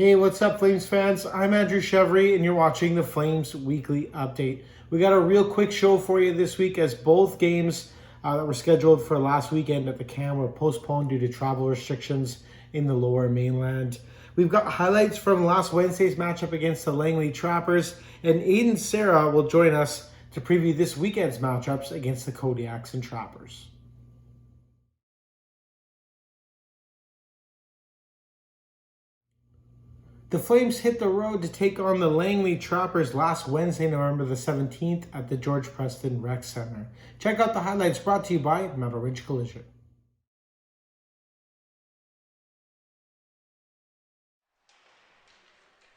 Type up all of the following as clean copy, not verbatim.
Hey, what's up, Flames fans? I'm Andrew Chevry, and you're watching the Flames Weekly Update. We got a real quick show for you this week as both games that were scheduled for last weekend at the CAM were postponed due to travel restrictions in the lower mainland. We've got highlights from last Wednesday's matchup against the Langley Trappers, and Aidan Serra will join us to preview this weekend's matchups against the Kodiaks and Trappers. The Flames hit the road to take on the Langley Trappers last Wednesday, November the 17th at the George Preston Rec Center. Check out the highlights brought to you by Metal Ridge Collision.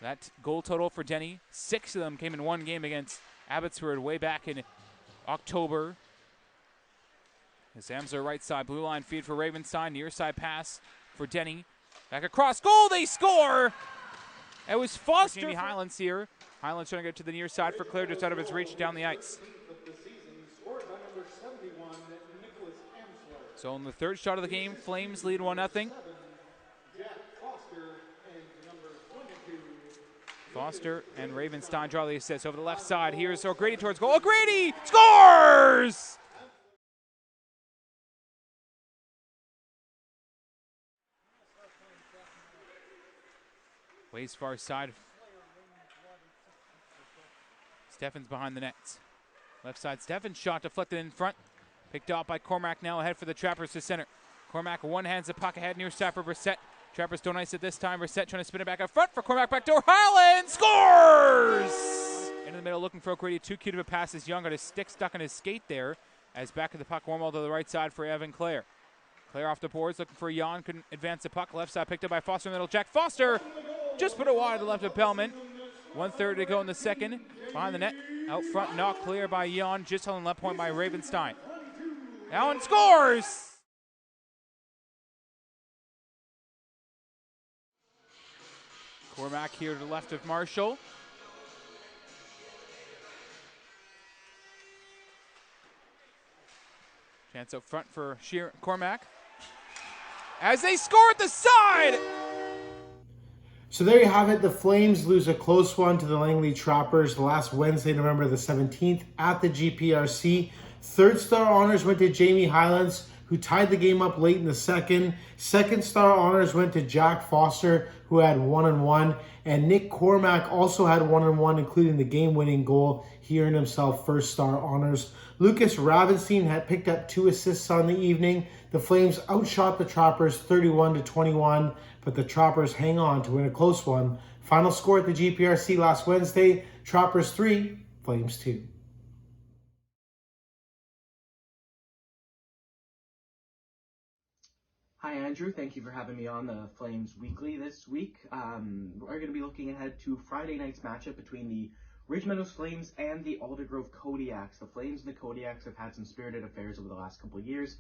That goal total for Denny, 6 of them came in one game against Abbotsford way back in October. Zamser right side, blue line feed for Ravenstein, near side pass for Denny. Back across, goal, they score! It was Foster. Jamie Highlands here. Highlands trying to get to the near side for Claire, just out of his reach down the ice. So in the third shot of the game, Flames lead 1-0. Foster and Ravenstein draw the assist over the left side. Here's O'Grady towards goal. O'Grady scores! Ways far side. Steffen's behind the nets. Left side, Steffen's shot deflected in front. Picked off by Cormac, now ahead for the Trappers to center. Cormac one hands the puck ahead near side for Brissett. Trappers don't ice it this time. Brissett trying to spin it back up front for Cormac, backdoor. Highland scores! Into the middle looking for O'Grady. Too cute of a pass as Young got his stick stuck on his skate there. As back of the puck, Warmall to the right side for Evan Clare. Clare off the boards looking for Jan. Couldn't advance the puck. Left side picked up by Foster in the middle. Jack Foster just put it wide to the left of Bellman. 1:30 to go in the second. Behind the net. Out front, not clear by Jan. Just held in left point by Ravenstein. Allen scores! Cormac here to the left of Marshall. Chance out front for Cormac. As they score at the side! So there you have it. The Flames lose a close one to the Langley Trappers last Wednesday, November the 17th at the GPRC. Third star honors went to Jamie Highlands, who tied the game up late in the second. Second star honors went to Jack Foster, who had 1-1. And Nick Cormac also had 1-1, including the game-winning goal. He earned himself first star honors. Lucas Ravenstein had picked up 2 assists on the evening. The Flames outshot the Trappers 31-21, but the Trappers hang on to win a close one. Final score at the GPRC last Wednesday, Trappers 3, Flames 2. Hi, Andrew. Thank you for having me on the Flames Weekly this week. We're going to be looking ahead to Friday night's matchup between the Ridge Meadows Flames and the Aldergrove Kodiaks. The Flames and the Kodiaks have had some spirited affairs over the last couple of years,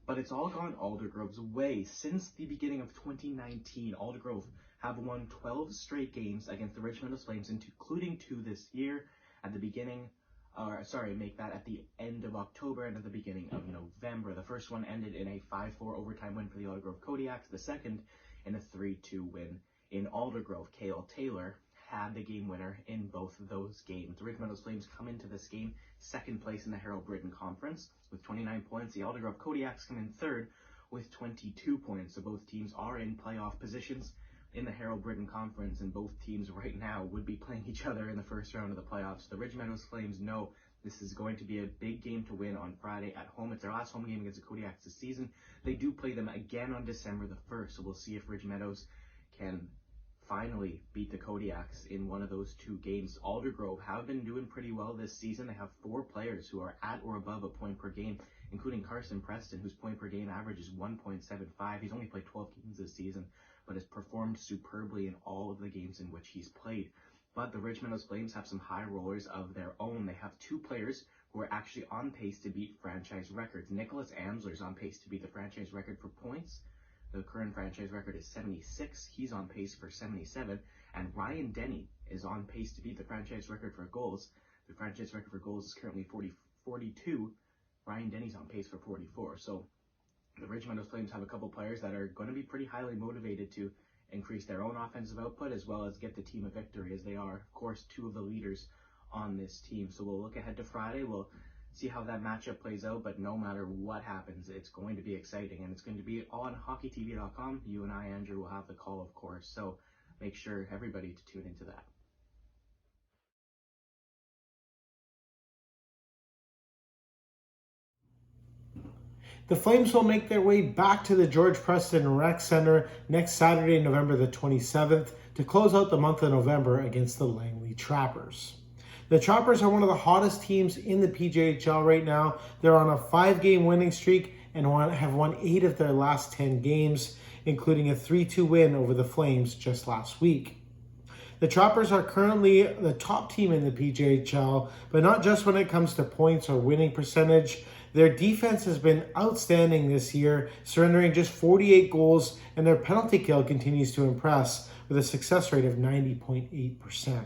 but it's all gone Aldergrove's way. Since the beginning of 2019, Aldergrove have won 12 straight games against the Ridge Meadows Flames, including 2 this year at the beginning at the end of October and at the beginning of November. The first one ended in a 5-4 overtime win for the Aldergrove Kodiaks. The second in a 3-2 win in Aldergrove. Cale Taylor had the game winner in both of those games. The Ridge Meadows Flames come into this game second place in the Harold Britton Conference with 29 points. The Aldergrove Kodiaks come in third with 22 points. So both teams are in playoff positions in the Harold Britton Conference, and both teams right now would be playing each other in the first round of the playoffs. The Ridge Meadows Flames know this is going to be a big game to win on Friday at home. It's their last home game against the Kodiaks this season. They do play them again on December the 1st, so we'll see if Ridge Meadows can finally beat the Kodiaks in one of those 2 games. Aldergrove have been doing pretty well this season. They have 4 players who are at or above a point per game, including Carson Preston, whose point per game average is 1.75. He's only played 12 games this season, but has performed superbly in all of the games in which he's played. But the Ridge Meadows Flames have some high rollers of their own. They have 2 players who are actually on pace to beat franchise records. Nicholas Amsler is on pace to beat the franchise record for points. The current franchise record is 76. He's on pace for 77. And Ryan Denny is on pace to beat the franchise record for goals. The franchise record for goals is currently 42. Ryan Denny's on pace for 44. So the Ridge Meadows Flames have a couple players that are going to be pretty highly motivated to increase their own offensive output as well as get the team a victory, as they are, of course, two of the leaders on this team. So we'll look ahead to Friday. We'll see how that matchup plays out, but no matter what happens, it's going to be exciting, and it's going to be on hockeytv.com. You and I, Andrew, will have the call, of course, so make sure everybody to tune into that. The Flames will make their way back to the George Preston Rec Center next Saturday, November the 27th, to close out the month of November against the Langley Trappers. The Trappers are one of the hottest teams in the PJHL right now. They're on a 5-game winning streak and have won 8 of their last 10 games, including a 3-2 win over the Flames just last week. The Trappers are currently the top team in the PJHL, but not just when it comes to points or winning percentage. Their defense has been outstanding this year, surrendering just 48 goals, and their penalty kill continues to impress with a success rate of 90.8%.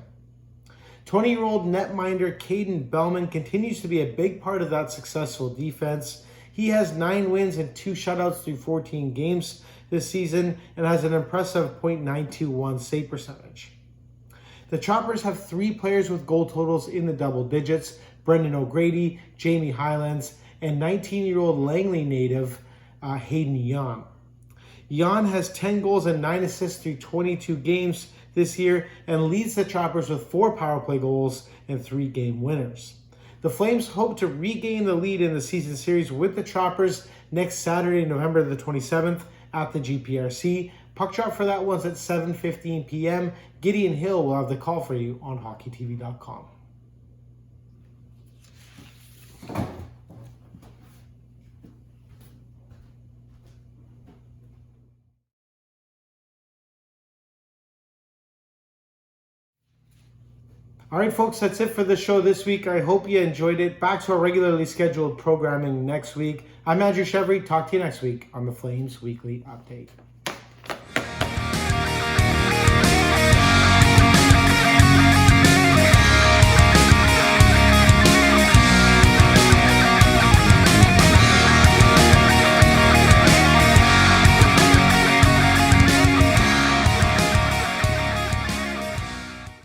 20-year-old netminder Caden Bellman continues to be a big part of that successful defense. He has 9 wins and 2 shutouts through 14 games this season and has an impressive .921 save percentage. The Trappers have 3 players with goal totals in the double digits: Brendan O'Grady, Jamie Highlands, and 19-year-old Langley native Hayden Jan. Jan has 10 goals and 9 assists through 22 games this year and leads the Trappers with 4 power play goals and 3 game winners. The Flames hope to regain the lead in the season series with the Trappers next Saturday, November the 27th at the GPRC. Puck drop for that one's at 7:15 p.m. Gideon Hill will have the call for you on hockeytv.com. All right, folks, that's it for the show this week. I hope you enjoyed it. Back to our regularly scheduled programming next week. I'm Andrew Chevry. Talk to you next week on the Flames Weekly Update.